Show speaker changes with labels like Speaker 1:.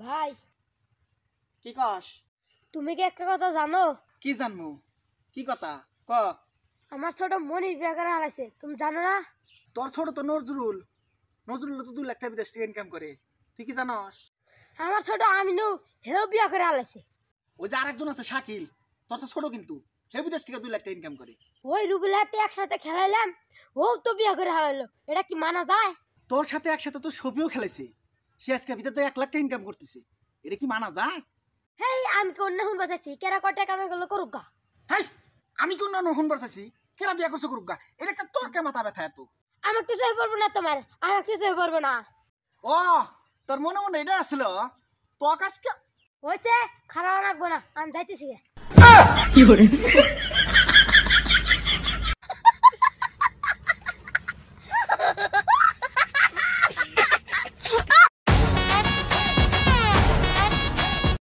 Speaker 1: ভাই
Speaker 2: কি কস?
Speaker 1: তুমি কি একটা কথা জানো?
Speaker 2: কি জানমু? কি কথা ক?
Speaker 1: আমার ছোট মনির বিয়ে করে হারাইছে, তুমি জানো না?
Speaker 2: তোর ছোট তো নজরুল। নজরুল তো 2 লাখ টাকা বিদেশ থেকে ইনকাম করে, তুই কি জানস?
Speaker 1: আমার ছোট আমিনু হেও বিয়ে করে হারাইছে।
Speaker 2: ওই যে আরেকজন আছে শাকিল, তোর তো ছোট কিন্তু হে বিদেশ থেকে 2 লাখ টাকা ইনকাম করে।
Speaker 1: ওই রুবেল হাতে একসাথে খেলাইলাম, ও তো বিয়ে করে হারাইলো, এটা কি মানা যায়?
Speaker 2: তোর সাথে একসাথে তো ছবিও খেলেছে, সে আজকে ভিতরে 1 লাখ টাকা ইনকাম করতেছে, এটা কি মানা যায়?
Speaker 1: হেই আমি কি অন্য হুন বাজাইছি, কেরা কটা কামে গেল করুক গা।
Speaker 2: হাই, আমি কোন নহন বারতাছি, কেরা বিয়া করছে করুক গা, এটা একটা তোর কে মাথা ব্যথা এত?
Speaker 1: আমাকে কিছু হয়ে পড়বো না, তোমার আমাকে কিছু হয়ে পড়বো না।
Speaker 2: ও তোর মনে মনে এটা আসছিল তোর কাজকে
Speaker 1: হয়েছে খারাপ লাগবো না, আমি যাইতেছি।